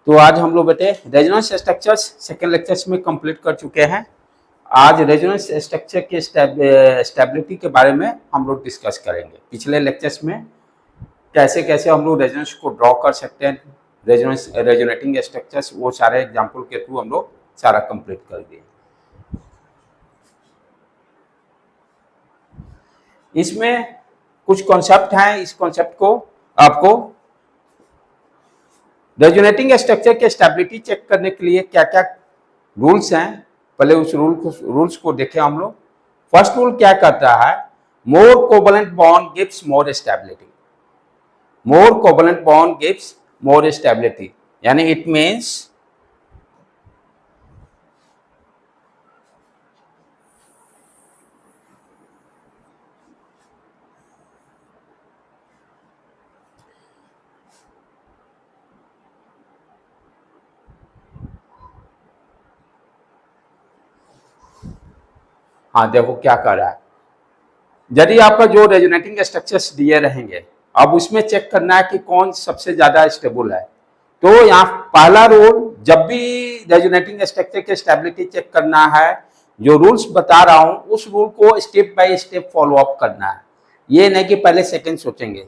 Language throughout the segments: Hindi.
तो आज हम लोग बेटे रेजोनेंस स्ट्रक्चर्स सेकेंड लेक्चर्स में कंप्लीट कर चुके हैं। आज रेजोनेंस स्ट्रक्चर के स्टेबिलिटी के बारे में हम लोग डिस्कस करेंगे। पिछले लेक्चर्स में कैसे कैसे हम लोग रेजोनेंस को ड्रॉ कर सकते हैं, रेजोनेटिंग स्ट्रक्चर्स, वो सारे एग्जाम्पल के थ्रू हम लोग सारा कंप्लीट कर दिए। इसमें कुछ कॉन्सेप्ट हैं, इस कॉन्सेप्ट को आपको रेजोनेटिंग स्ट्रक्चर के स्टेबिलिटी चेक करने के लिए क्या क्या रूल्स हैं, पहले उस रूल्स को देखें हम लोग। फर्स्ट रूल क्या कहता है, more covalent bond gives more stability. More covalent bond gives more stability, यानी इट मीन्स हाँ देखो क्या कर रहा है, यदि आपका जो रेजोनेटिंग स्ट्रक्चर्स दिए रहेंगे, अब उसमें चेक करना है कि कौन सबसे ज्यादा स्टेबल है। तो यहाँ पहला रूल, जब भी रेजोनेटिंग स्ट्रक्चर की स्टेबिलिटी चेक करना है, जो रूल्स बता रहा हूं उस रूल को step by step follow up करना है। ये नहीं कि पहले सेकंड सोचेंगे।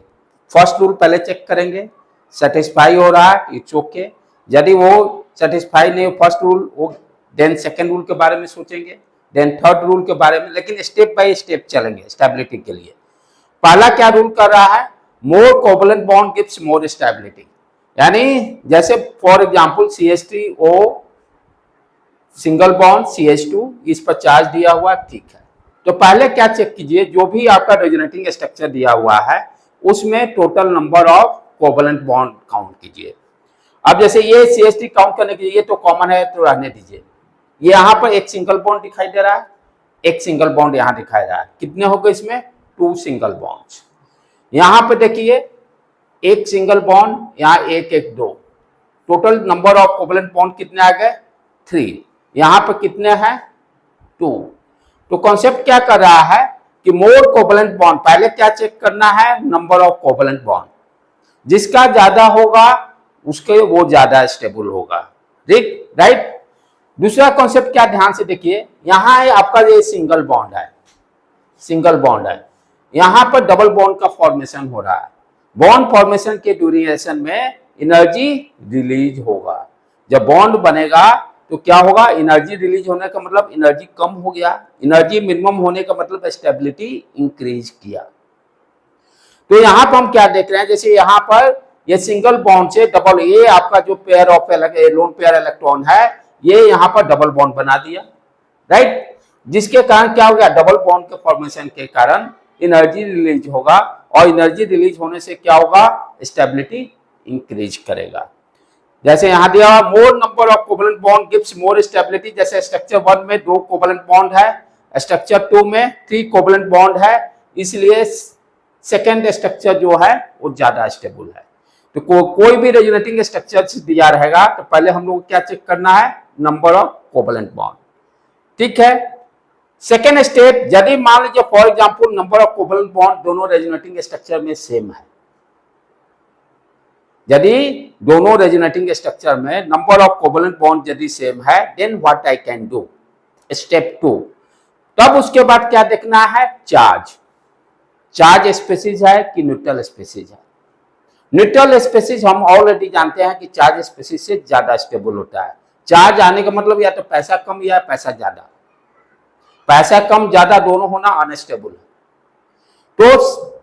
फर्स्ट रूल पहले चेक करेंगे, सेटिस्फाई हो रहा है, इट्स ओके। यदि वो सेटिस्फाई नहीं हो फर्स्ट रूल, वो देन सेकंड रूल के बारे में सोचेंगे, देन थर्ड रूल के बारे में, लेकिन स्टेप बाय स्टेप चलेंगे स्टेबिलिटी के लिए। पहला क्या रूल कर रहा है, more covalent bond gives more stability, यानी जैसे for example CH3O single bond CH2, इस पर चार्ज दिया हुआ, ठीक है। तो पहले क्या चेक कीजिए, जो भी आपका रेजोनेटिंग स्ट्रक्चर दिया हुआ है उसमें total number of covalent bond count कीजिए। अब जैसे ये CH3 काउंट करने के लिए ये तो कॉमन है, तो रहने दीजिए। ये यहाँ पर एक सिंगल बॉन्ड दिखाई दे रहा है, एक सिंगल बॉन्ड यहाँ दिखाई दे रहा है, कितने हो गए इसमें, 2 सिंगल बॉन्ड्स। यहाँ पे देखिए एक सिंगल बॉन्ड, यहाँ एक एक 2, total number of covalent bond कितने आ गए, 3। यहाँ पे कितने हैं, 2। तो कॉन्सेप्ट क्या कर रहा है कि मोर कोवलेंट बॉन्ड, पहले क्या चेक करना है, नंबर ऑफ कोवलेंट बॉन्ड, जिसका ज्यादा होगा उसके वो ज्यादा स्टेबल होगा, राइट। दूसरा कॉन्सेप्ट क्या, ध्यान से देखिए, यहां है आपका ये सिंगल बॉन्ड है, सिंगल बॉन्ड है, यहां पर डबल बॉन्ड का फॉर्मेशन हो रहा है। बॉन्ड फॉर्मेशन के ड्यूरेशन में एनर्जी रिलीज होगा। जब बॉन्ड बनेगा तो क्या होगा, एनर्जी रिलीज होने का मतलब एनर्जी कम हो गया, एनर्जी मिनिमम होने का मतलब स्टेबिलिटी इंक्रीज किया। तो यहां पर हम क्या देख रहे हैं, जैसे यहां पर ये सिंगल बॉन्ड से डबल, ये आपका जो pair of lone pair electron है, ये यहां पर डबल बॉन्ड बना दिया, राइट। जिसके कारण क्या हो गया, डबल बॉन्ड के फॉर्मेशन के कारण एनर्जी रिलीज होगा, और एनर्जी रिलीज होने से क्या होगा, स्टेबिलिटी इंक्रीज करेगा। जैसे यहां दिया मोर number of covalent bond gives more stability, जैसे स्ट्रक्चर 1 में 2 कोवलेंट बॉन्ड है, स्ट्रक्चर 2 में 3 कोवलेंट बॉन्ड है, इसलिए सेकेंड स्ट्रक्चर जो है वो ज्यादा स्टेबल है। तो कोई भी रेजोनेटिंग स्ट्रक्चर दिया रहेगा तो पहले हम लोग क्या चेक करना है, नंबर ऑफ कोवलेंट बॉन्ड, ठीक है। सेकेंड स्टेप, यदि मान लीजिए for example number of covalent bond दोनों रेजोनेटिंग स्ट्रक्चर में सेम है, यदि दोनों रेजोनेटिंग स्ट्रक्चर में नंबर ऑफ कोवलेंट बॉन्ड यदि सेम है, then what I can do, step 2। तब उसके बाद क्या देखना है, चार्ज स्पेसीज है कि न्यूट्रल स्पेसीज है। न्यूट्रल स्पेसीज हम ऑलरेडी जानते हैं कि चार्ज स्पेसीज से ज्यादा स्टेबल होता है। चार्ज आने का मतलब या तो पैसा कम या पैसा ज्यादा, पैसा कम ज्यादा दोनों होना अनस्टेबल है। तो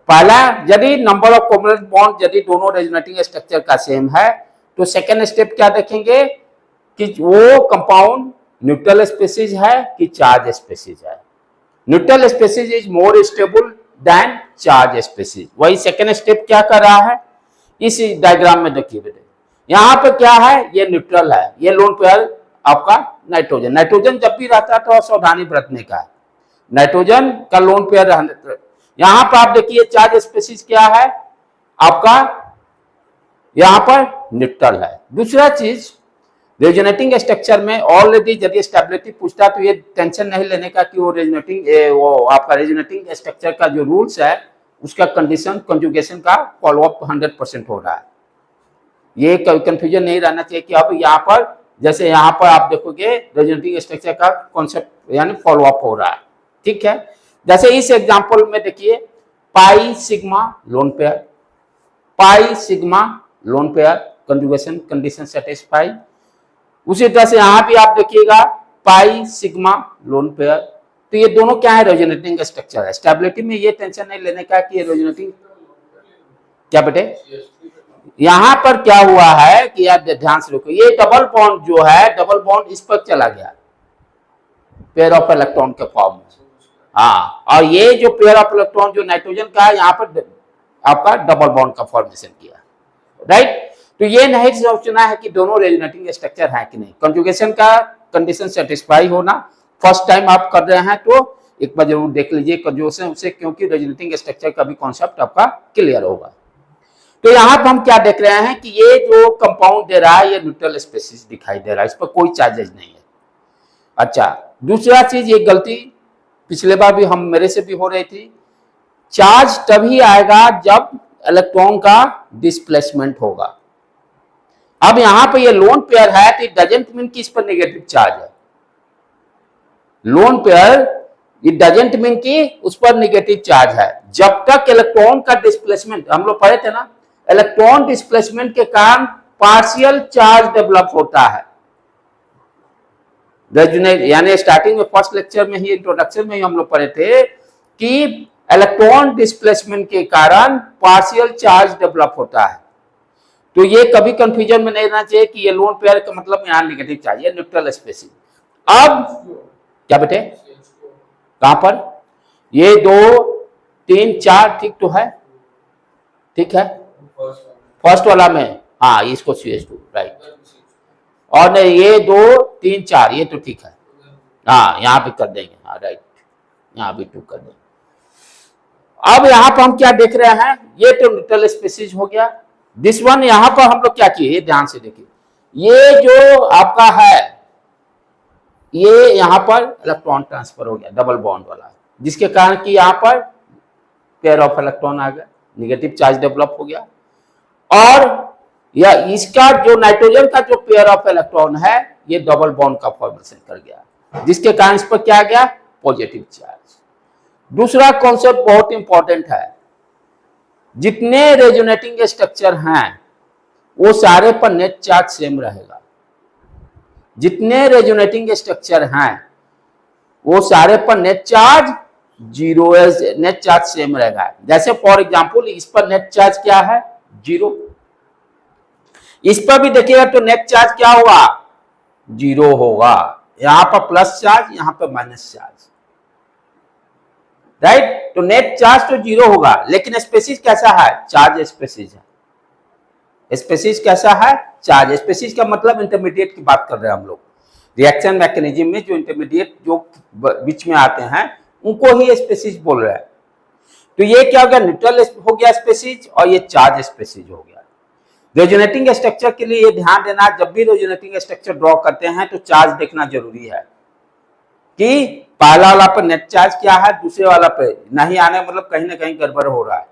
पहला, यदि नंबर ऑफ कोवलेंट बॉन्ड यदि दोनों रेजोनेटिंग स्ट्रक्चर का सेम है, तो सेकेंड स्टेप क्या देखेंगे कि वो कंपाउंड न्यूट्रल स्पेसीज है कि चार्ज स्पेसीज है। Neutral species is more stable then charge species. वही सेकेंड स्टेप क्या कर रहा है, इस डायग्राम में देखिए बेटे, यहां पे क्या है, ये न्यूट्रल है, ये लोन पेयर आपका नाइट्रोजन। नाइट्रोजन जब भी रहता है तो सावधानी बरतने का है, नाइट्रोजन का लोन पेयर रहने। यहां पर आप देखिए चार्ज स्पेसीज क्या है आपका, यहां पर न्यूट्रल है। दूसरा चीज, रेजोनेटिंग स्ट्रक्चर में ऑलरेडी यदि स्टेबिलिटी पूछता तो ये टेंशन नहीं लेने का कि वो आपका रेजोनेटिंग स्ट्रक्चर का जो रूल्स है उसका कंडीशन कंजुगेशन का फॉलोअप 100% हो रहा है। ये कंफ्यूजन नहीं रहना चाहिए कि अब यहाँ पर जैसे यहाँ पर आप देखोगे रेजोनेटिंग स्ट्रक्चर का कॉन्सेप्ट यानी फॉलो अप हो रहा है, ठीक है। जैसे इस एग्जांपल में देखिए pi sigma lone pair, pi sigma lone pair conjugation condition satisfy. उसी तरह से यहां भी आप देखिएगा पाई सिग्मा लोन पेयर, तो ये दोनों क्या है रेजोनेटिंग स्ट्रक्चर है। स्टेबिलिटी में ये टेंशन नहीं लेने का कि ये रेजोनेटिंग क्या बेटे, यहां पर क्या हुआ है कि आप ध्यान से देखो ये डबल बॉन्ड जो है डबल बॉन्ड इस पर चला गया पेयर ऑफ इलेक्ट्रॉन के फॉर्म में, हाँ, और ये जो पेयर ऑफ इलेक्ट्रॉन जो नाइट्रोजन का है यहाँ पर आपका डबल बॉन्ड का फॉर्मेशन किया, राइट। तो ये नहीं सोचना है कि दोनों रेजोनेटिंग स्ट्रक्चर है कि नहीं, कंजुगेशन का कंडीशन सेटिस्फाई होना फर्स्ट टाइम आप कर रहे हैं तो एक बार जरूर देख लीजिए कंजुगेशन से, क्योंकि रेजोनेटिंग स्ट्रक्चर का भी कॉन्सेप्ट आपका क्लियर होगा। तो यहाँ पर हम क्या देख रहे हैं कि ये जो कंपाउंड दे रहा है ये न्यूट्रल स्पेसिस दिखाई दे रहा है, इस पर कोई चार्जेज नहीं है। अच्छा, दूसरा चीज ये गलती पिछले बार भी हम मेरे से भी हो रही थी, चार्ज तभी आएगा जब इलेक्ट्रॉन का डिस्प्लेसमेंट होगा। अब यहां पे ये लोन पेयर है तो इट डजंट मीन कि इस पर नेगेटिव चार्ज है, lone pair it doesn't mean कि उस पर नेगेटिव चार्ज है जब तक इलेक्ट्रॉन का डिस्प्लेसमेंट, हम लोग पढ़े थे ना, इलेक्ट्रॉन डिस्प्लेसमेंट के कारण पार्शियल चार्ज डेवलप होता है। यानी स्टार्टिंग में फर्स्ट लेक्चर में ही इंट्रोडक्शन में ही हम लोग पढ़े थे कि इलेक्ट्रॉन डिस्प्लेसमेंट के कारण पार्शियल चार्ज डेवलप होता है। तो ये कभी कंफ्यूजन में नहीं रहना चाहिए कि ये लोन पेयर का मतलब यहां नेगेटिव चार्ज है, न्यूट्रल स्पेसिस। अब क्या बेटे कहां पर ये 2 3 4 ठीक तो है, ठीक है फर्स्ट वाला में, हाँ इसको CH2 राइट, और नहीं ये 2 3 4 ये तो ठीक है, हाँ यहाँ पे कर देंगे, हाँ राइट यहाँ भी 2 कर देंगे। अब यहाँ पर हम क्या देख रहे हैं, ये तो न्यूट्रल स्पेसिस हो गया। दिस वन यहाँ पर हम लोग क्या किए, ये ध्यान से देखिए, ये जो आपका है ये यहाँ पर इलेक्ट्रॉन ट्रांसफर हो गया डबल बॉन्ड वाला, जिसके कारण कि यहाँ पर पेयर ऑफ इलेक्ट्रॉन आ गया, नेगेटिव चार्ज डेवलप हो गया, और या इसका जो नाइट्रोजन का जो पेयर ऑफ इलेक्ट्रॉन है ये डबल बॉन्ड का फॉर्मेशन कर गया, जिसके कारण इस पर क्या गया पॉजिटिव चार्ज। दूसरा कॉन्सेप्ट बहुत इंपॉर्टेंट है, जितने रेजोनेटिंग स्ट्रक्चर हैं वो सारे पर नेट चार्ज सेम रहेगा, जितने रेजोनेटिंग स्ट्रक्चर हैं वो सारे पर net charge zero, net charge same रहेगा। जैसे फॉर एग्जांपल इस पर नेट चार्ज क्या है 0, इस पर भी देखिएगा तो नेट चार्ज क्या होगा 0 होगा, यहां पर प्लस चार्ज यहां पर माइनस चार्ज, राइट। तो नेट चार्ज तो 0 होगा, लेकिन स्पेसिस कैसा है चार्ज स्पेसिस है, स्पेसिस कैसा है चार्ज स्पेसिस का मतलब इंटरमीडिएट की बात कर रहे हैं हम लोग, रिएक्शन मैकेनिज्म में जो इंटरमीडिएट जो बीच में आते हैं उनको ही स्पेसिस बोल रहे हैं। तो ये क्या हो गया न्यूट्रल हो गया स्पेसिस और ये चार्ज स्पेसिस हो गया। रेजोनेटिंग स्ट्रक्चर के लिए ये ध्यान देना, जब भी रेजोनेटिंग स्ट्रक्चर ड्रॉ करते हैं तो चार्ज देखना जरूरी है कि पहला वाला पर नेट चार्ज क्या है, दूसरे वाला पे नहीं आने मतलब कहीं ना कहीं गड़बड़ हो रहा है।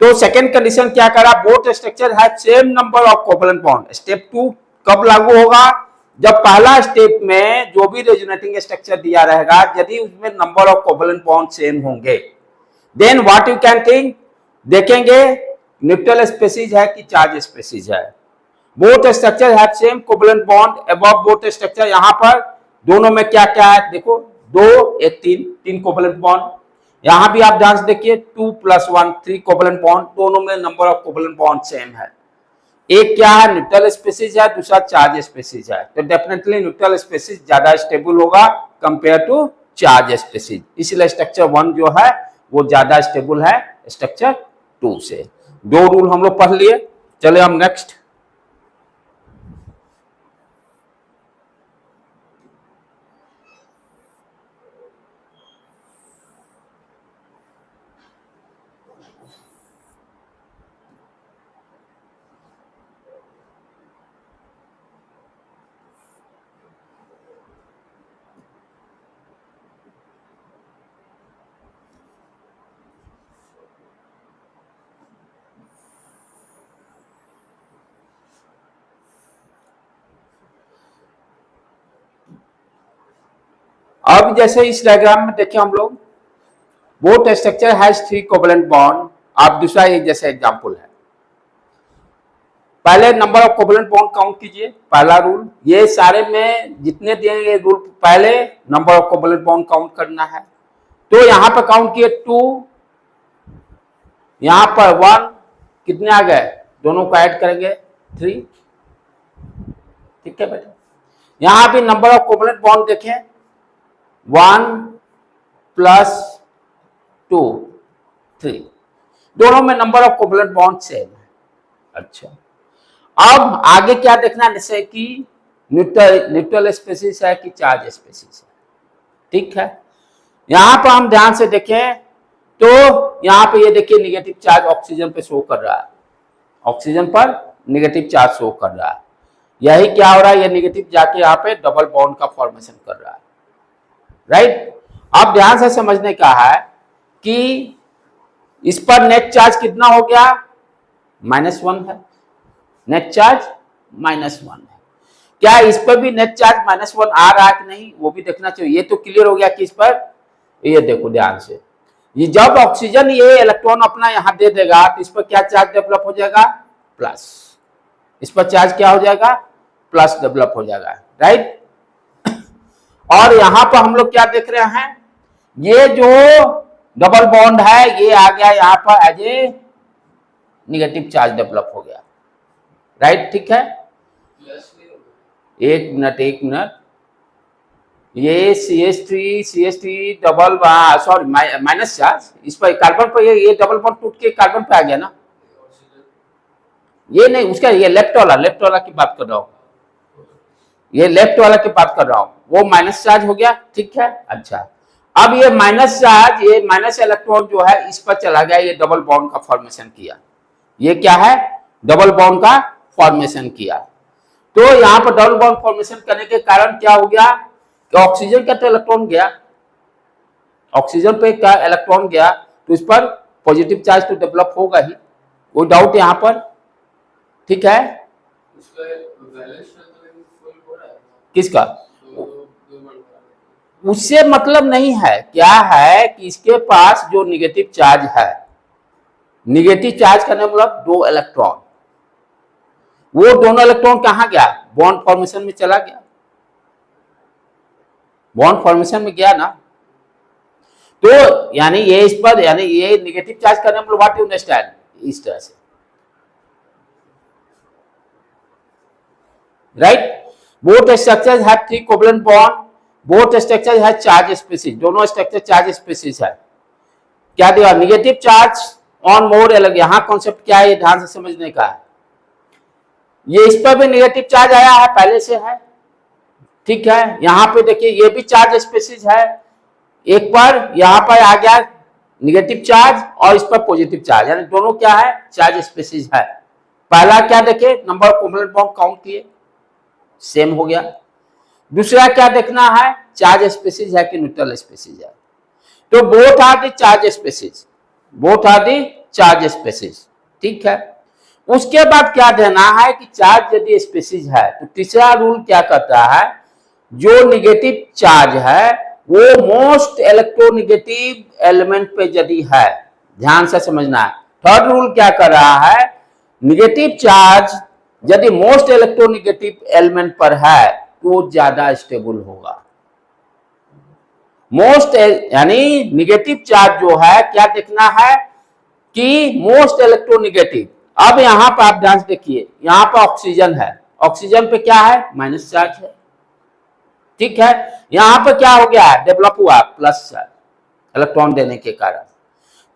तो सेकेंड कंडीशन क्या करा, बोथ स्ट्रक्चर है same number of covalent bond. Step 2 कब लागू होगा, जब पहला स्टेप में जो भी रेजोनेटिंग स्ट्रक्चर दिया रहेगा यदि उसमें number of covalent bond same होंगे, then what you can think, देखेंगे न्यूट्रल स्पेसिस है कि चार्ज स्पेसिस है। Both structure have same covalent bond above both structure, यहां पर दोनों में क्या क्या है देखो 2 1 3 कोवलेंट बॉन्ड, यहां भी आप ध्यान से देखिए 2 + 1 3 कोवलेंट बॉन्ड, दोनों में number of covalent bond same है। एक क्या है न्यूट्रल स्पेसिस है, दूसरा चार्ज स्पेसिस है, तो डेफिनेटली न्यूट्रल स्पेसिस ज्यादा स्टेबल होगा कंपेयर टू चार्ज स्पेसिस, इसलिए स्ट्रक्चर 1 जो है वो ज्यादा स्टेबल है स्ट्रक्चर 2 से। 2 रूल हम लोग पढ़ लिए, चले हम नेक्स्ट। अब जैसे इस डायग्राम में देखें हम लोग, both structure has 3 covalent bond. आप दूसरा ये जैसे एग्जांपल है, पहले number of covalent bond count कीजिए, पहला रूल। ये सारे में जितने दिए ये रूल, पहले number of covalent bond count करना है। तो यहां पर काउंट किए 2, यहां पर 1, कितने आ गए, दोनों को ऐड करेंगे 3। ठीक है बेटा, यहां भी नंबर ऑफ कोवेलेंट बॉन्ड देखें 1 + 2 3, दोनों में number of covalent bond same है। अच्छा, अब आगे क्या देखना है, जैसे कि न्यूट्रल स्पेसिस है कि चार्ज स्पेसिस है। ठीक है, यहां पर हम ध्यान से देखें तो यहां पे ये देखिए निगेटिव चार्ज ऑक्सीजन पे शो कर रहा है, ऑक्सीजन पर निगेटिव चार्ज शो कर रहा है। यही क्या हो रहा है, ये निगेटिव जाके यहाँ पे डबल बॉन्ड का फॉर्मेशन कर रहा है। राइट, अब ध्यान से समझने का है कि इस पर नेट चार्ज कितना हो गया, -1 है, नेट चार्ज -1 है। क्या इस पर भी नेट चार्ज -1 आ रहा है कि नहीं, वो भी देखना चाहिए। ये तो क्लियर हो गया कि इस पर, ये देखो ध्यान से, ये जब ऑक्सीजन ये इलेक्ट्रॉन अपना यहां दे देगा तो इस पर क्या चार्ज डेवलप हो जाएगा, प्लस। इस पर चार्ज क्या हो जाएगा, प्लस डेवलप हो जाएगा। राइट, और यहां पर हम लोग क्या देख रहे हैं, ये जो डबल बॉन्ड है ये आ गया यहां पर as a negative charge develop हो गया। राइट, ठीक है, एक मिनट, ये CH3 double, sorry minus charge, इस पर कार्बन पर ये डबल बॉन्ड टूट के कार्बन पे आ गया ना, ये नहीं, उसका ये लेफ्ट वाला की बात कर रहा हूं, ये लेफ्ट वाला की बात कर रहा हूं, वो माइनस चार्ज हो गया। ठीक है, अच्छा, अब ये माइनस चार्ज, ये माइनस इलेक्ट्रॉन जो है इस पर चला गया, ये डबल बॉन्ड का फॉर्मेशन किया। ये क्या है, डबल बॉन्ड का फॉर्मेशन किया। तो यहां पर डबल बॉन्ड फॉर्मेशन करने के कारण क्या हो गया कि ऑक्सीजन का तो इलेक्ट्रॉन गया, ऑक्सीजन पे क्या इलेक्ट्रॉन गया, तो इस पर पॉजिटिव चार्ज तो डेवलप होगा ही, कोई डाउट यहां पर। ठीक है, किसका, उससे मतलब नहीं है, क्या है कि इसके पास जो निगेटिव चार्ज है, निगेटिव चार्ज का मतलब 2 इलेक्ट्रॉन, वो दोनों इलेक्ट्रॉन कहां गया, बॉन्ड फॉर्मेशन में चला गया, बॉन्ड फॉर्मेशन में गया ना। तो यानी ये इस पर, यानी ये निगेटिव चार्ज का मतलब व्हाट यू अंडरस्टैंड, इस तरह से। Right, both structures have 3 covalent bond, both structures have charge species, दोनों स्ट्रक्चर चार्ज स्पेसिस है। क्या दिया, निगेटिव चार्ज ऑन मोर अलग, यहां कॉन्सेप्ट क्या है ये ध्यान से समझने का है। ये इस पर भी निगेटिव चार्ज आया है, पहले से है। ठीक है, यहां पे देखिए ये भी चार्ज स्पेसिस है, एक पर यहां पर आ गया निगेटिव चार्ज और इस पर पॉजिटिव चार्ज, यानी दोनों क्या है, चार्ज स्पेसिस है। पहला क्या देखे, number of covalent bond count किए, सेम हो गया। दूसरा क्या देखना है, चार्ज स्पेसिस है कि न्यूट्रल स्पेसिस है। तो both are the charge species, both are the charge species. ठीक है, उसके बाद क्या देना है कि चार्ज यदि स्पेसिस है तो तीसरा रूल क्या कहता है, जो निगेटिव चार्ज है वो मोस्ट इलेक्ट्रोनिगेटिव एलिमेंट पे यदि है, ध्यान से समझना है। थर्ड रूल क्या कर रहा है, निगेटिव चार्ज यदि मोस्ट इलेक्ट्रोनिगेटिव एलिमेंट पर है तो ज्यादा स्टेबल होगा। मोस्ट यानी निगेटिव चार्ज जो है क्या देखना है कि मोस्ट इलेक्ट्रोनिगेटिव। अब यहां पर आप ध्यान से देखिए, यहां पर ऑक्सीजन है, ऑक्सीजन पे क्या है, माइनस चार्ज है। ठीक है, यहां पर क्या हो गया, डेवलप हुआ प्लस चार्ज इलेक्ट्रॉन देने के कारण।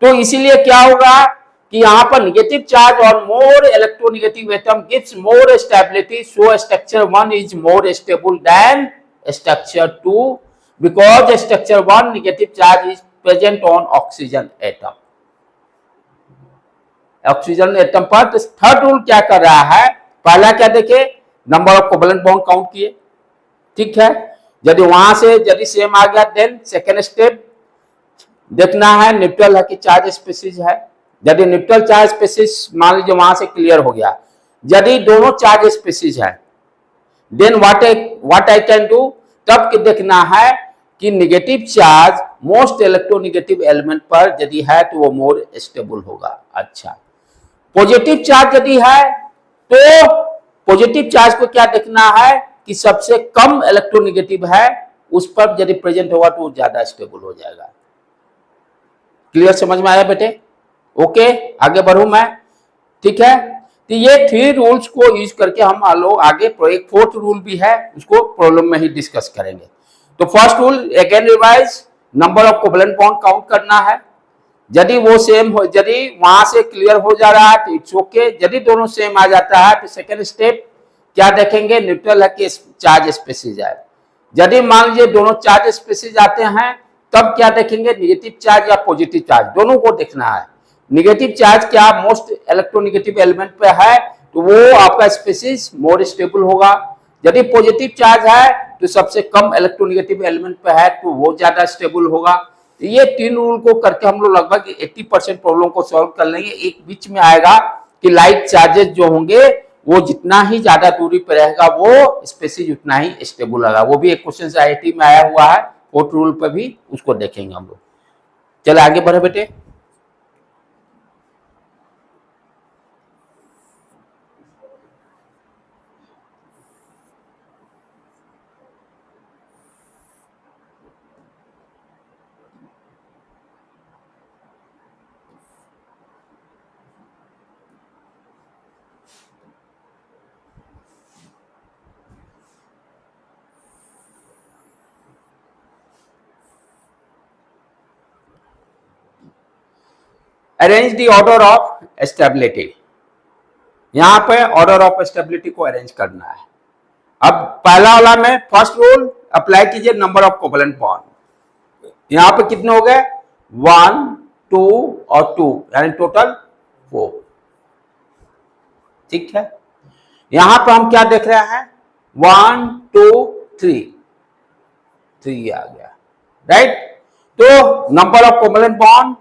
तो इसीलिए क्या होगा कि यहां पर निगेटिव चार्ज और more electronegative atom gives more stability, so structure 1 is more stable then structure 2 because structure 1 negative charge is present on oxygen atom, oxygen atom पर। तो थर्ड रूल क्या कर रहा है, पहला क्या देखे, number of covalent bond count किए। ठीक है, यदि वहां से यदि सेम आ गया देन सेकेंड स्टेप देखना है न्यूट्रल है कि चार्ज स्पेसिस है। यदि न्यूट्रल चार्ज स्पेसिस मान लीजिए वहां से क्लियर हो गया, यदि दोनों चार्ज स्पेसिस है then what I can do, तब देखना है कि negative charge most electronegative element पर यदि है तो वो मोर स्टेबल होगा। अच्छा, पॉजिटिव चार्ज यदि है तो पॉजिटिव चार्ज को क्या देखना है कि सबसे कम इलेक्ट्रोनिगेटिव है उस पर यदि प्रेजेंट होगा तो वो ज्यादा स्टेबल हो जाएगा। क्लियर, समझ में आया बेटे? ओके, आगे बढ़ू मैं, ठीक है। तो ये 3 रूल्स को यूज करके हम लोग आगे एक 4th रूल भी है, उसको प्रॉब्लम में ही डिस्कस करेंगे। तो first rule again revise, number of covalent bond count करना है। यदि वो सेम हो, यदि वहां से क्लियर हो जा रहा है तो इट्स ओके। यदि दोनों सेम आ जाता है तो सेकेंड स्टेप क्या देखेंगे, न्यूट्रल है कि चार्ज स्पेसीज है। यदि मान लीजिए दोनों चार्ज स्पेसीज आते हैं तब क्या देखेंगे, निगेटिव चार्ज या पॉजिटिव चार्ज, दोनों को देखना है। निगेटिव चार्ज क्या मोस्ट इलेक्ट्रोनिगेटिव एलिमेंट पे है तो वो आपका स्पेसीज मोर स्टेबल होगा। यदि पॉजिटिव चार्ज है तो सबसे कम इलेक्ट्रोनिगेटिव एलिमेंट पे है तो वो ज्यादा स्टेबल होगा। ये 3 रूल को करके हम लोग लगभग 80% प्रॉब्लम को सॉल्व कर लेंगे। एक बीच में आएगा कि लाइट चार्जेस जो होंगे वो जितना ही ज्यादा दूरी पर रहेगा वो स्पेसीज उतना ही स्टेबल होगा। वो भी एक क्वेश्चन से IIT में आया हुआ है, 4th रूल पर भी उसको देखेंगे हम लोग। चले आगे बढ़े बेटे। Arrange the order of stability. यहां पे ऑर्डर ऑफ स्टेबिलिटी को अरेंज करना है। अब पहला वाला में फर्स्ट रूल अप्लाई कीजिए, नंबर ऑफ कोवेलेंट बॉन्ड। यहां पे कितने हो गए, 1 2 और 2, यानी टोटल 4। ठीक है, यहां पर हम क्या देख रहे हैं, 1 2 3 3 आ गया, राइट। तो नंबर ऑफ कोवेलेंट बॉन्ड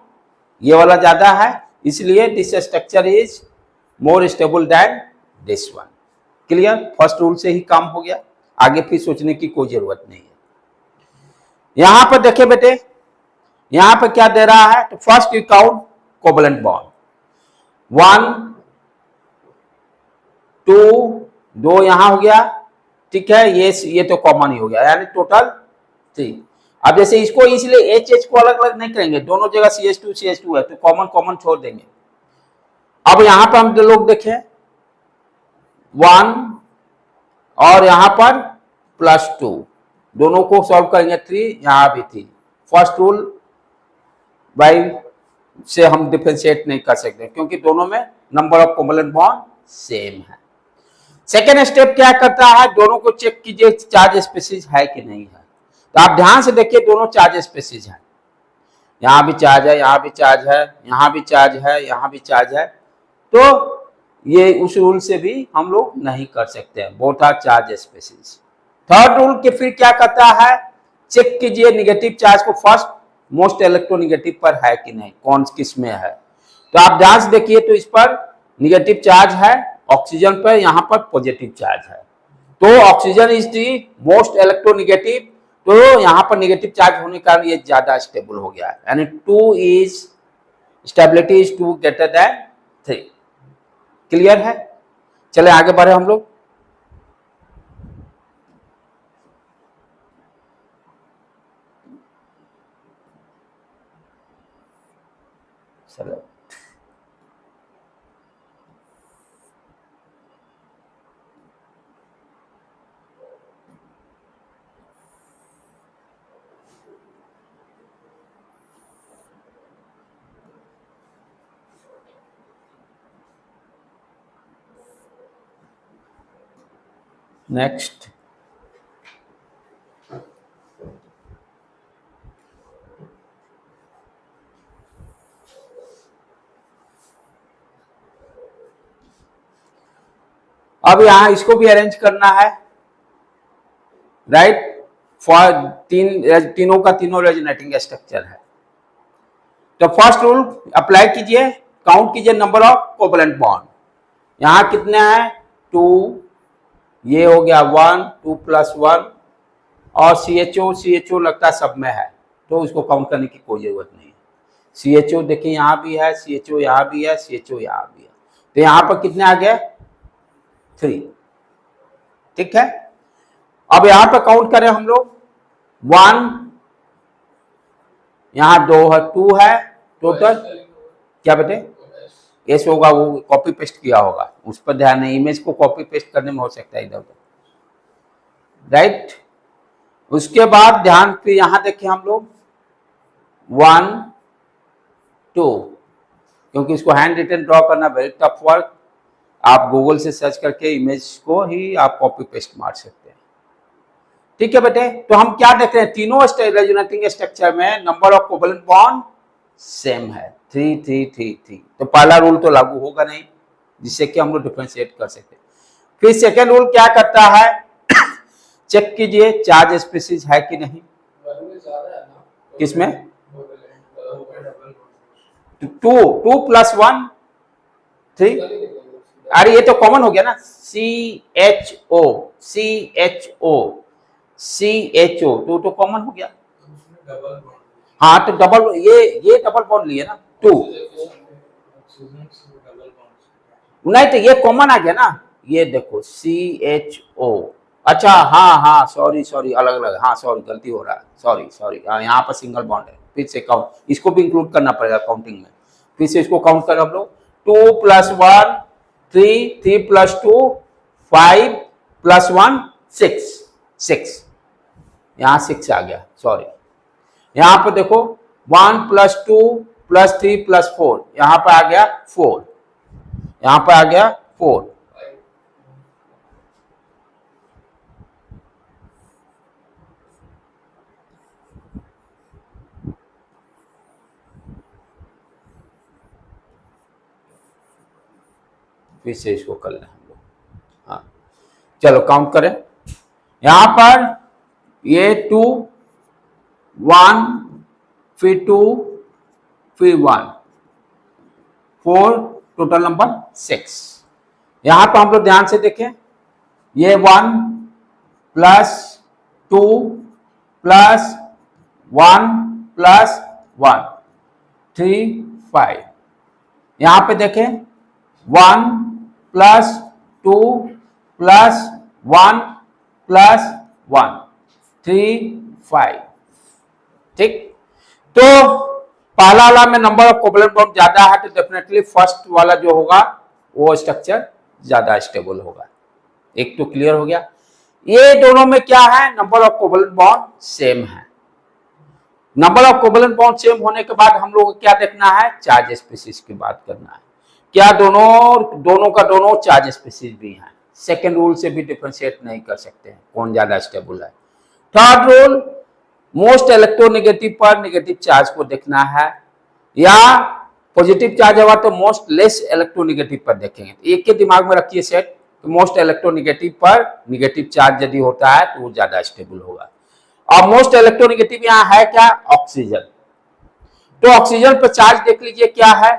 ये वाला ज्यादा है, इसलिए this structure is more stable then this one. Clear, first rule से ही काम हो गया, आगे फिर सोचने की कोई जरूरत नहीं है। यहां पर देखिए बेटे, यहां पर क्या दे रहा है, तो first you count covalent bond, 1 2 2 यहां हो गया, ठीक है, ये तो कॉमन ही हो गया, यानी टोटल 3। अब जैसे इसको इसलिए H को अलग अलग नहीं करेंगे, दोनों जगह CH2 है तो कॉमन कॉमन छोड़ देंगे। अब यहां पर हम लोग देखें 1 और यहां पर +2, दोनों को सॉल्व करेंगे 3, यहां भी 3। फर्स्ट रूल बाई से हम डिफरेंशिएट नहीं कर सकते क्योंकि दोनों में number of covalent bond same है। सेकेंड स्टेप क्या करता है, दोनों को चेक कीजिए चार्ज स्पेसीज है कि नहीं है। तो आप ध्यान से देखिए, दोनों चार्ज स्पेसीज है, यहां भी चार्ज है, यहां भी चार्ज है, यहां भी चार्ज है, यहां भी चार्ज है। तो ये उस रूल से भी हम लोग नहीं कर सकते हैं, both are charge species. Third rule के फिर क्या करता है, चेक कीजिए निगेटिव चार्ज को फर्स्ट मोस्ट इलेक्ट्रोनिगेटिव पर है कि नहीं, कौन किस में है। तो आप ध्यान से देखिए, तो इस पर निगेटिव चार्ज है, ऑक्सीजन पर यहां पर पॉजिटिव चार्ज है, तो oxygen is the most electronegative, तो यहां पर निगेटिव चार्ज होने के कारण ये ज्यादा स्टेबल हो गया, यानी 2 is stability is 2 greater than 3। Clear है, चले आगे बढ़े हम लोग। चलो नेक्स्ट, अब यहां इसको भी अरेंज करना है, राइट। फॉर तीनों का तीनों रेजोनेटिंग स्ट्रक्चर है। तो फर्स्ट रूल अप्लाई कीजिए, काउंट कीजिए नंबर ऑफ कोवेलेंट बॉन्ड। यहां कितने हैं, 2, ये हो गया 1 2 + 1 और CHO लगता है सब में है, तो उसको काउंट करने की कोई जरूरत नहीं है। CHO देखिए यहाँ भी है, CHO यहाँ भी है, CHO यहाँ भी है, तो यहाँ पर कितने आ गए 3। ठीक है, अब यहाँ पर काउंट करें हम लोग 1, यहाँ 2 है, 2 है टोटल, क्या बेटे एस होगा, वो कॉपी पेस्ट किया होगा, उस पर ध्यान नहीं, इमेज को कॉपी पेस्ट करने में हो सकता है इधर उधर, राइट। उसके बाद ध्यान पे यहां देखिए हम लोग 1 2, क्योंकि इसको हैंड रिटन ड्रॉ करना वेरी टफ वर्क, आप गूगल से सर्च करके इमेज को ही आप कॉपी पेस्ट मार सकते हैं। ठीक है बेटे, तो हम क्या देख रहे हैं, तीनों रेजोनेटिंग स्ट्रक्चर में number of covalent bond same है 3 3 3 3, तो पहला रूल तो लागू होगा नहीं, जिससे कि हम लोग डिफरेंशिएट कर सकते हैं। फिर सेकेंड रूल क्या करता है, चेक कीजिए चार्ज स्पीसीज है कि नहीं, किसमें 2 + 1 3, अरे ये तो कॉमन हो गया ना, CHO तो कॉमन हो गया, हाँ तो डबल, ये डबल बॉन्ड लिए ना 2, नहीं तो ये कॉमन आ गया ना, ये देखो CHO, अच्छा हाँ सॉरी अलग अलग, हाँ सॉरी गलती हो रहा है, सॉरी यहाँ पर सिंगल बॉन्ड है, फिर से काउंट, इसको भी इंक्लूड करना पड़ेगा काउंटिंग में, फिर से इसको काउंट कर हम लोग 2 + 1 3 3 + 2 5 + 1 6, यहाँ 6 आ गया, सॉरी, यहाँ पर देखो 1 + 2 + 3 + 4, यहाँ पर आ गया 4, यहाँ पर आ गया 4, फिर से इसको कर लें हम लोग, हाँ चलो काउंट करें, यहां पर ये 2 1 फिर 2 फिर 1 4, टोटल नंबर 6। यहां पर हम लोग ध्यान से देखें, ये 1 + 2 + 1 + 1 3 5, यहां पे देखें 1 + 2 + 1 + 1 3 5, ठीक। तो पहला वाला में नंबर ऑफ कोवलेंट बॉन्ड ज्यादा है, तो डेफिनेटली फर्स्ट वाला जो होगा वो स्ट्रक्चर ज्यादा स्टेबल होगा, एक तो क्लियर हो गया। ये दोनों में क्या है, number of covalent bond same है। Number of covalent bond same होने के बाद हम लोग को क्या देखना है, चार्ज स्पीसीज की बात करना है, क्या दोनों का दोनों चार्ज स्पीसीज भी हैं। सेकेंड रूल से भी डिफरेंशिएट नहीं कर सकते हैं कौन ज्यादा स्टेबल है। थर्ड रूल, मोस्ट इलेक्ट्रोनेगेटिव पर नेगेटिव चार्ज को देखना है, या पॉजिटिव चार्ज होगा तो मोस्ट लेस इलेक्ट्रोनेगेटिव पर देखेंगे। एक के दिमाग में रखिए सेट, तो मोस्ट इलेक्ट्रोनेगेटिव पर नेगेटिव चार्ज यदि होता है तो वो ज्यादा स्टेबल होगा। और मोस्ट इलेक्ट्रोनेगेटिव यहाँ है क्या, ऑक्सीजन, तो ऑक्सीजन पर चार्ज देख लीजिए क्या है,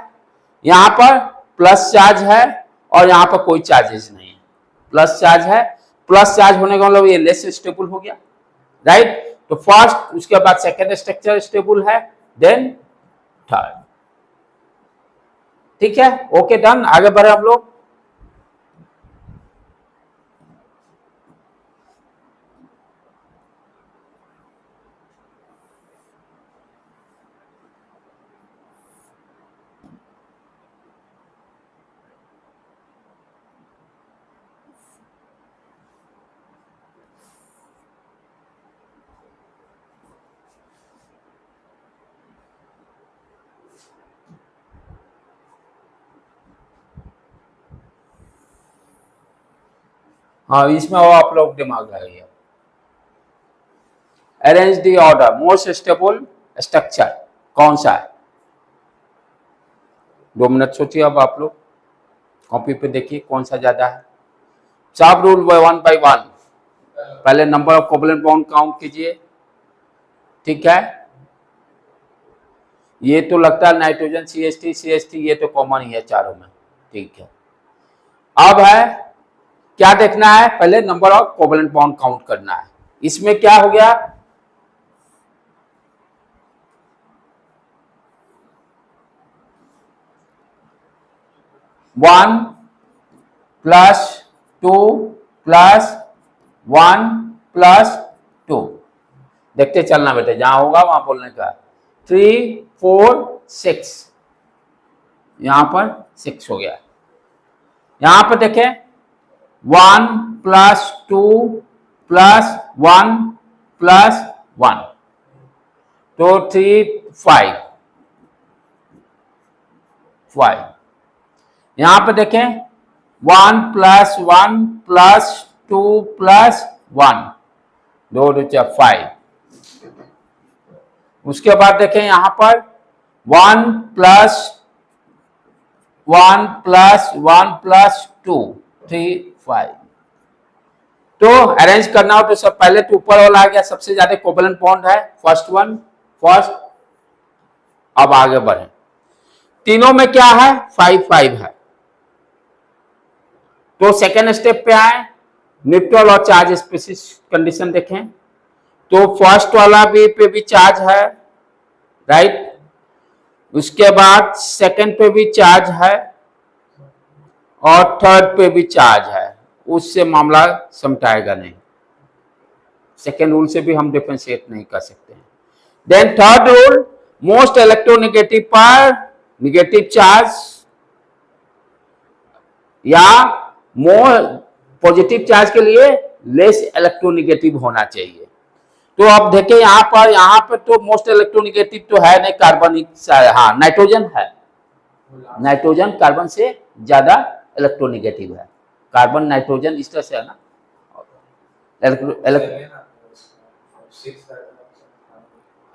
यहाँ पर प्लस चार्ज है और यहाँ पर कोई चार्जेस नहीं है, प्लस चार्ज है, प्लस चार्ज होने का मतलब ये लेस स्टेबल हो गया, राइट। तो फर्स्ट, उसके बाद सेकेंड स्ट्रक्चर स्टेबल है, देन थर्ड, ठीक है, ओके डन, आगे बढ़े हम लोग। हाँ, इसमें वो आप लोग दिमाग लगाइए। Arrange the order, most stable structure कौन सा है, 2 मिनट सोचिए। अब आप लोग कॉपी पे देखिए कौन सा ज्यादा है। सब रूल 1 by 1, पहले number of covalent bond count कीजिए, ठीक है। ये तो लगता है नाइट्रोजन CH3 ये तो कॉमन ही है चारों में, ठीक है। अब है क्या देखना है, पहले number of covalent bond count करना है। इसमें क्या हो गया, one plus two plus one plus two, देखते चलना बेटे, जहां होगा वहां बोलने का। 3 4 6, यहां पर 6 हो गया। यहां पर देखें 1 प्लस 2 प्लस 1 प्लस 1, तो 3 5 5। यहां पर देखें 1 प्लस 1 प्लस 2 प्लस 1, 2 2 5। उसके बाद देखें यहां पर 1 प्लस 1 प्लस 1 प्लस 2, 3 5। तो अरेंज करना हो तो सब पहले तो ऊपर वाला आ गया, सबसे ज्यादा कोवेलेंट बॉन्ड है फर्स्ट वन, फर्स्ट। अब आगे बढ़े, तीनों में क्या है 5 5 है, तो सेकेंड स्टेप पे आए, न्यूट्रल और चार्ज स्पेसिस कंडीशन देखें। तो फर्स्ट वाला पे भी चार्ज है, राइट। उसके बाद सेकंड पे भी चार्ज है और थर्ड पे भी चार्ज है, उससे मामला समटाएगा नहीं, सेकेंड रूल से भी हम डिफरेंशिएट नहीं कर सकते हैं। Then third rule, most electronegative पर नेगेटिव चार्ज या मोर पॉजिटिव चार्ज के लिए लेस इलेक्ट्रोनेगेटिव होना चाहिए। तो अब देखें यहाँ पर तो मोस्ट इलेक्ट्रोनेगेटिव तो है नहीं, कार्बनिक, हाँ नाइट्रोजन है, नाइट्रोजन कार्बन से ज्यादा इलेक्ट्रोनेगेटिव है, कार्बन नाइट्रोजन इस तरह से है ना।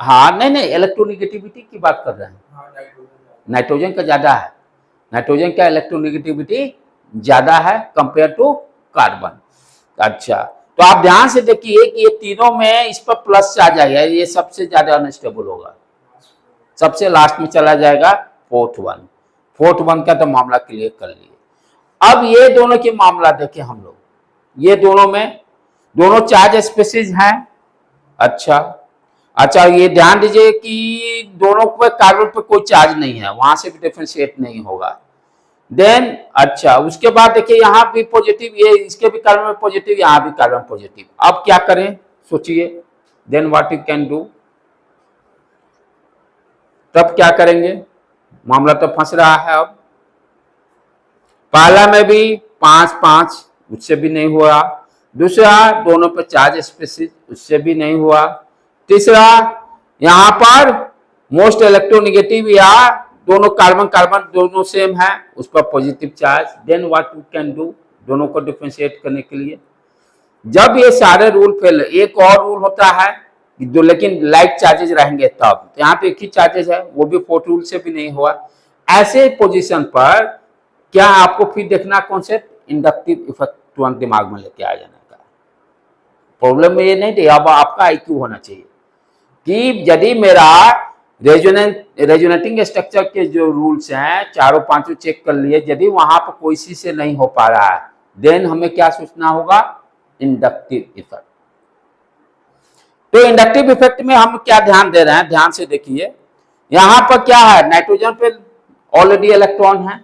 हाँ नहीं इलेक्ट्रोनेगेटिविटी की बात कर रहे हैं, नाइट्रोजन का ज्यादा है, नाइट्रोजन का इलेक्ट्रोनेगेटिविटी ज्यादा है कंपेयर टू कार्बन। अच्छा, तो आप ध्यान से देखिए कि ये तीनों में इस पर प्लस चार्ज आएगा, ये सबसे ज्यादा अनस्टेबल होगा, सबसे लास्ट में चला जाएगा फोर्थ वन का तो मामला क्लियर कर लिए। अब ये दोनों के मामला देखें हम लोग, ये दोनों में दोनों चार्ज स्पेसीज हैं। अच्छा ये ध्यान दीजिए कि दोनों पे कार्बन पे कोई चार्ज नहीं है, वहां से भी डिफरेंशिएट नहीं होगा। देन अच्छा उसके बाद देखिए यहाँ भी पॉजिटिव, ये इसके भी कार्बन में पॉजिटिव, यहाँ भी कार्बन पॉजिटिव। अब क्या करें सोचिए, then what you can do, तब क्या करेंगे, मामला तो फंस रहा है। अब पहला में भी 5 5, उससे भी नहीं हुआ। दूसरा दोनों पे चार्ज स्पेसिस, उससे भी नहीं हुआ। तीसरा यहां पर मोस्ट इलेक्ट्रोनेगेटिव या दोनों कार्बन कार्बन दोनों सेम है, उस पर positive charge. Then what you can do, दोनों को डिफरेंशिएट करने के लिए जब ये सारे रूल फेल, एक और रूल होता है जो लेकिन लाइक चार्जेस रहेंगे तब, यहाँ पे एक ही चार्जेस है, वो भी फोर्थ रूल से भी नहीं हुआ। ऐसे पोजीशन पर क्या आपको फिर देखना कॉन्सेप्ट इंडक्टिव इफेक्ट तुरंत दिमाग में लेके आ जाने का। प्रॉब्लम में ये नहीं थी, अब आपका आईक्यू होना चाहिए कि यदि मेरा रेजोनेटिंग स्ट्रक्चर के जो रूल्स हैं चारों पांचों चेक कर लिए, यदि वहां पर कोई सी से नहीं हो पा रहा है, देन हमें क्या सोचना होगा, इंडक्टिव इफेक्ट। तो इंडक्टिव इफेक्ट में हम क्या ध्यान दे रहे हैं, ध्यान से देखिए। यहां पर क्या है, नाइट्रोजन पे ऑलरेडी इलेक्ट्रॉन है,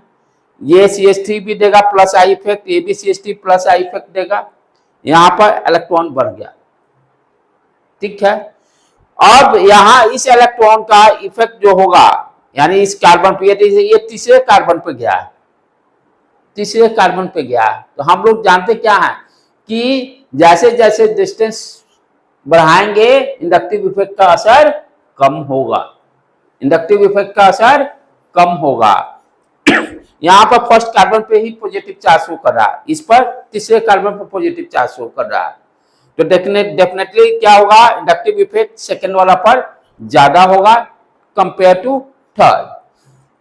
ये CH3 भी देगा प्लस आई इफेक्ट, ये भी CH3 प्लस आई इफेक्ट देगा, यहां पर इलेक्ट्रॉन बढ़ गया, ठीक है। अब यहां इस इलेक्ट्रॉन का इफेक्ट जो होगा, यानी इस कार्बन पे, ये तीसरे कार्बन पे गया है, तीसरे कार्बन पे गया है। तो हम लोग जानते क्या है कि जैसे जैसे डिस्टेंस बढ़ाएंगे इंडक्टिव इफेक्ट का असर कम होगा, इंडक्टिव इफेक्ट का असर कम होगा। यहां पर फर्स्ट कार्बन पे ही पॉजिटिव चार्ज शो कर रहा है, इस पर तीसरे कार्बन पर पॉजिटिव चार्ज शो कर रहा है, तो डेफिनेटली क्या होगा, इंडक्टिव इफेक्ट सेकेंड वाला पर ज्यादा होगा कंपेयर टू थर्ड।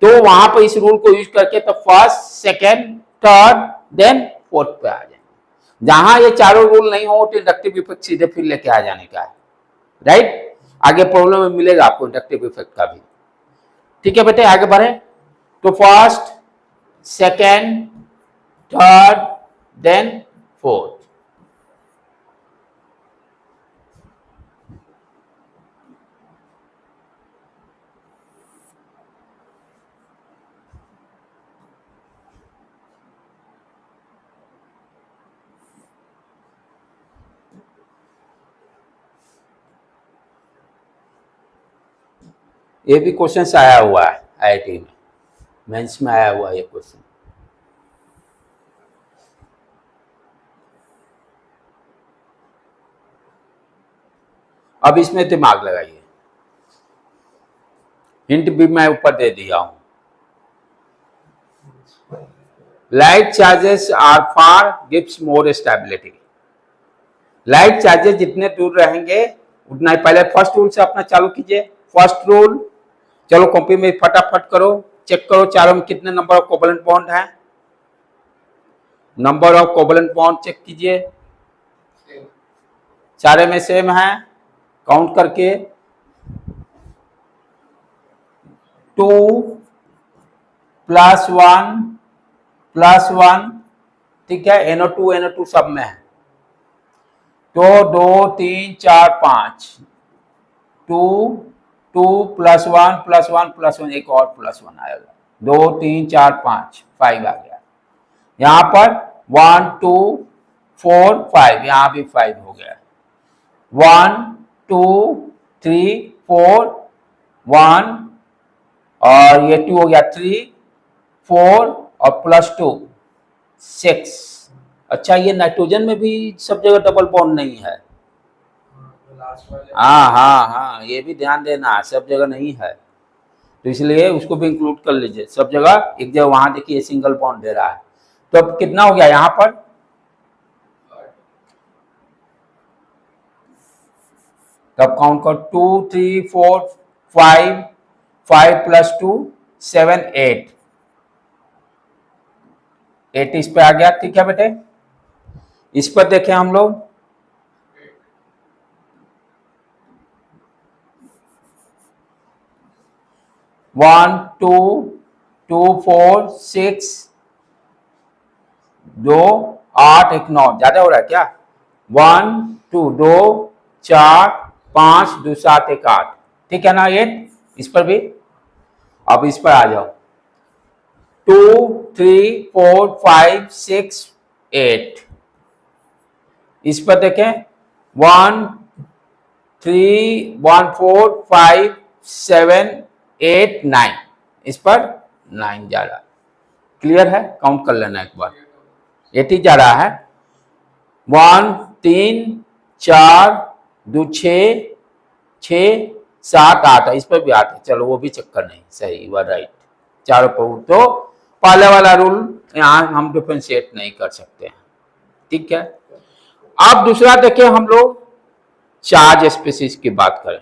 तो वहां पर इस रूल को यूज करके तो first second third then fourth पे आ जाएंगे। जहां ये चारों रूल नहीं हो तो इंडक्टिव इफेक्ट सीधे फिर लेके आ जाने का है, राइट। आगे प्रॉब्लम में मिलेगा आपको इंडक्टिव इफेक्ट का भी, ठीक है बेटे। आगे बढ़े तो first second third then fourth. ये भी क्वेश्चन आया हुआ है आईआईटी में, मेंस में आया हुआ है ये क्वेश्चन। अब इसमें दिमाग लगाइए, हिंट भी मैं ऊपर दे दिया हूं। Light charges are far gives more stability. Light charges जितने दूर रहेंगे उतना ही, पहले फर्स्ट रूल से अपना चालू कीजिए। फर्स्ट रूल, चलो कॉपी में फटाफट करो, चेक करो चारों में कितने नंबर ऑफ कोवलेंट बॉन्ड है। Number of covalent bond check कीजिए, सारे में सेम है, काउंट करके 2 + 1 ठीक है, NO2 सब में है। तो 2 3 4 5, 2 + 1 एक और +1 आएगा, 2 3 4 5 5 आ गया। यहाँ पर 1 2 4 5, यहाँ भी 5 हो गया। 1 2 3 4 1 और ये 2 हो गया, 3 4 और +2 6। अच्छा, ये नाइट्रोजन में भी सब जगह डबल बॉन्ड नहीं है। हाँ हाँ हाँ, ये भी ध्यान देना, सब जगह नहीं है, तो इसलिए उसको भी इंक्लूड कर लीजिए। सब जगह एक जगह वहां देखिए सिंगल बॉन्ड दे रहा है। तो अब कितना हो गया यहाँ पर, तब काउंट कर 2 3 4 5 5 + 2 7 8 8 इस पे आ गया। ठीक है बेटे, इस पर देखें हम लोग, वन टू 2 4 6 2 8 1 9, ज्यादा हो रहा है क्या? 1 2 2 4 5 2 7 1 8, ठीक है ना? 8 इस पर भी। अब इस पर आ जाओ, 2 3 4 5 6 8, इस पर देखें 1 3 1 4 5 7 8 9, इस पर 9 जा रहा। क्लियर है? काउंट कर लेना एक बार, 80 जा रहा है। 1 3 4 2 6 6 7 8, इस पर भी 8 है, चलो वो भी चक्कर नहीं, सही, यू आर राइट। चारों पर तो पहले वाला रूल यहाँ हम डिफरेंशिएट नहीं कर सकते हैं, ठीक है। अब दूसरा देखें हम लोग, चार्ज स्पेसिस की बात करें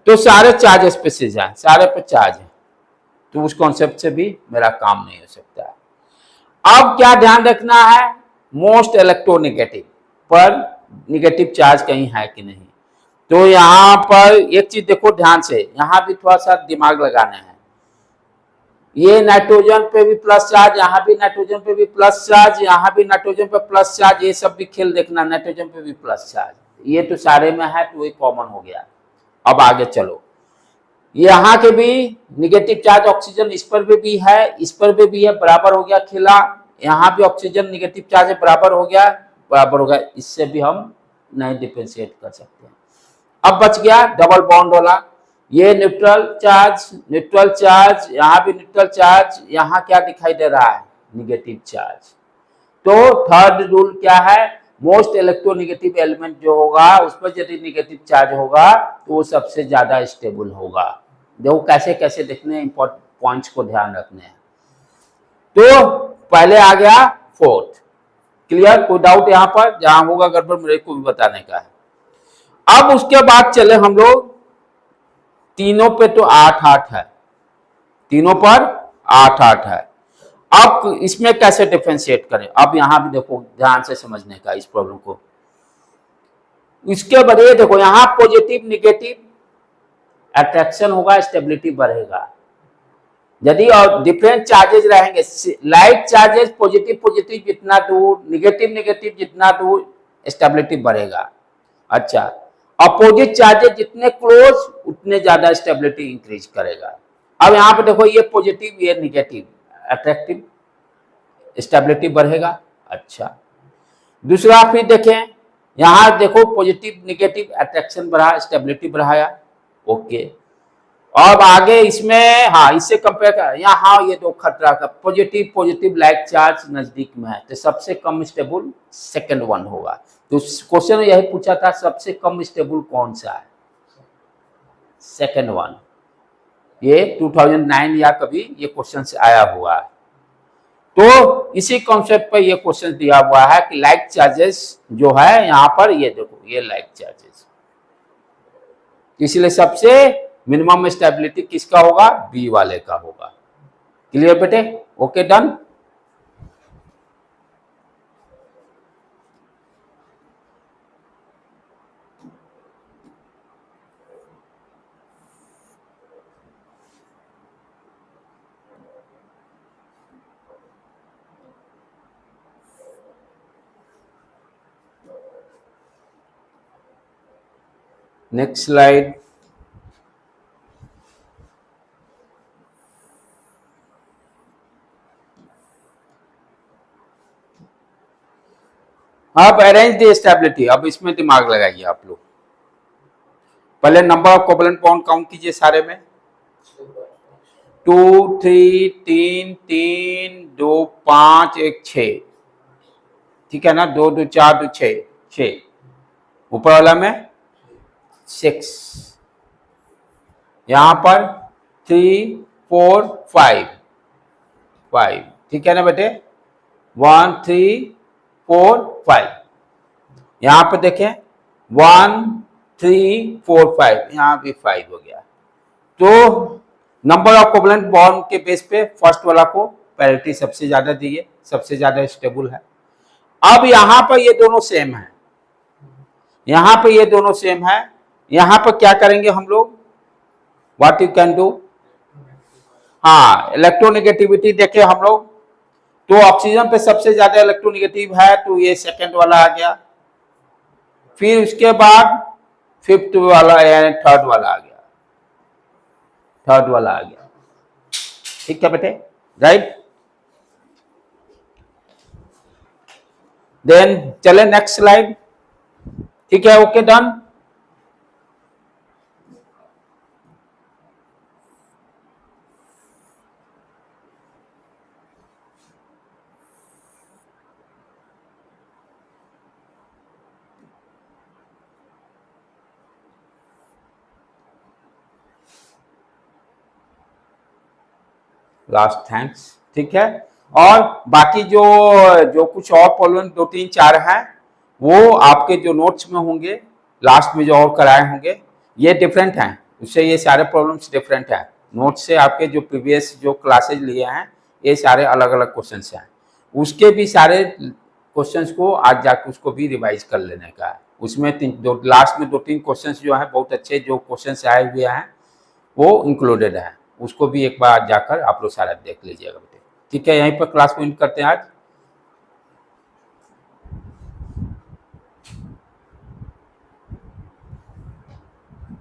तो सारे चार्ज स्पेसिस हैं, सारे पे चार्ज है, तो उस कॉन्सेप्ट से भी मेरा काम नहीं हो सकता है। अब क्या ध्यान रखना है, मोस्ट इलेक्ट्रोनेगेटिव पर निगेटिव चार्ज कहीं है कि नहीं। तो यहां पर एक चीज देखो ध्यान से, यहां भी थोड़ा सा दिमाग लगाना है। ये नाइट्रोजन पे भी प्लस चार्ज, यहां भी नाइट्रोजन पे भी प्लस चार्ज, यहां भी नाइट्रोजन पे प्लस चार्ज, ये सब भी खेल देखना, नाइट्रोजन पे भी प्लस चार्ज, ये तो सारे में है, तो ये कॉमन हो गया। अब आगे चलो, यहाँ के भी निगेटिव चार्ज ऑक्सीजन इस पर भी है, इस पर भी है, बराबर हो गया खेला। यहाँ भी ऑक्सीजन निगेटिव चार्ज है, बराबर हो गया, बराबर हो गया, इससे भी हम नहीं डिफरेंशिएट कर सकते हैं। अब बच गया डबल बॉन्ड वाला, ये न्यूट्रल चार्ज, यहाँ भी न्यूट्रल चार्ज, यहाँ क्या दिखाई दे रहा है, निगेटिव चार्ज। तो थर्ड रूल क्या है, मोस्ट इलेक्ट्रोनेगेटिव एलिमेंट जो होगा उस पर यदि निगेटिव चार्ज होगा तो वो सबसे ज्यादा स्टेबल होगा। देखो कैसे कैसे देखने, इंपॉर्टेंट पॉइंट्स को ध्यान रखने हैं। तो पहले आ गया फोर्थ, क्लियर? कोई डाउट यहाँ पर? जहां होगा गड़बड़ मेरे को भी बताने का है। अब उसके बाद चले हम लोग, तीनों पे तो 8 है, तीनों पर 8 है। अब इसमें कैसे डिफरेंशिएट करें, अब यहां भी देखो ध्यान से समझने का इस प्रॉब्लम को। इसके बदले देखो यहां पॉजिटिव निगेटिव अट्रैक्शन होगा, स्टेबिलिटी बढ़ेगा। यदि और डिफरेंट चार्जेस रहेंगे, लाइट चार्जेस पॉजिटिव पॉजिटिव जितना दूर, निगेटिव निगेटिव जितना दूर, स्टेबिलिटी बढ़ेगा। अच्छा, अपोजिट चार्जेस जितने क्लोज उतने ज्यादा स्टेबिलिटी इंक्रीज करेगा। अब यहाँ पे देखो ये पॉजिटिव ये निगेटिव, अट्रैक्टिव, स्टेबिलिटी बढ़ेगा। अच्छा, दूसरा फिर देखें, यहां देखो पॉजिटिव निगेटिव अट्रैक्शन बढ़ा, स्टेबिलिटी बढ़ाया, ओके। अब आगे इसमें हाँ इससे कंपेयर कर यहाँ ये दो खतरा का पॉजिटिव पॉजिटिव लाइक चार्ज नजदीक में है तो सबसे कम स्टेबल सेकंड वन होगा। तो क्वेश्चन में यही पूछा था सबसे कम स्टेबल कौन सा है, सेकंड वन। ये 2009 या कभी ये क्वेश्चन से आया हुआ है। तो इसी कॉन्सेप्ट पर ये क्वेश्चन दिया हुआ है कि लाइक चार्जेस जो है यहाँ पर ये देखो ये लाइक चार्जेस, इसलिए सबसे मिनिमम स्टेबिलिटी किसका होगा, बी वाले का होगा। क्लियर बेटे, ओके डन। Next slide. अब अरेंज द स्टेबिलिटी, अब इसमें दिमाग लगाइए आप लोग। पहले number of covalent bond count कीजिए सारे में, 2 3 3 3 2 5 1 6, ठीक है ना, 2 2 4 2 6 6, ऊपर वाला में 6, यहां पर 3 4 5 5, ठीक है ना बेटे, 1 3 4 5, यहां पर देखें 1 3 4 5, यहां भी 5 हो गया। तो नंबर ऑफ कोवेलेंट बॉन्ड के बेस पे फर्स्ट वाला को पैरिटी सबसे ज्यादा दी है, सबसे ज्यादा स्टेबल है। अब यहां पर ये दोनों सेम है, यहां पर ये दोनों सेम है, यहां पर क्या करेंगे हम लोग, व्हाट यू कैन डू, हाँ इलेक्ट्रोनेगेटिविटी देखे हम लोग, तो ऑक्सीजन पे सबसे ज्यादा इलेक्ट्रोनेगेटिव है तो ये सेकंड वाला आ गया, फिर उसके बाद फिफ्थ वाला यानी थर्ड वाला आ गया, थर्ड वाला आ गया, ठीक है बेटे, राइट। देन चले नेक्स्ट स्लाइड, ठीक है, ओके डन। लास्ट थैंक्स, ठीक है। और बाकी जो जो कुछ और प्रॉब्लम 2 3 4 हैं वो आपके जो नोट्स में होंगे, लास्ट में जो और कराए होंगे, ये डिफरेंट हैं, उससे ये सारे प्रॉब्लम्स डिफरेंट हैं। नोट्स से आपके जो प्रीवियस जो क्लासेज लिए हैं ये सारे अलग अलग क्वेश्चन हैं, उसके भी सारे क्वेश्चंस को आज जाकर उसको भी रिवाइज कर लेने का है। उसमें लास्ट में 2 3 क्वेश्चंस जो हैं बहुत अच्छे जो क्वेश्चंस आए हुए हैं वो इंक्लूडेड है, उसको भी एक बार जाकर आप लोग सारा देख लीजिएगा बेटे, ठीक है। यहीं पर क्लास को एंड करते हैं आज।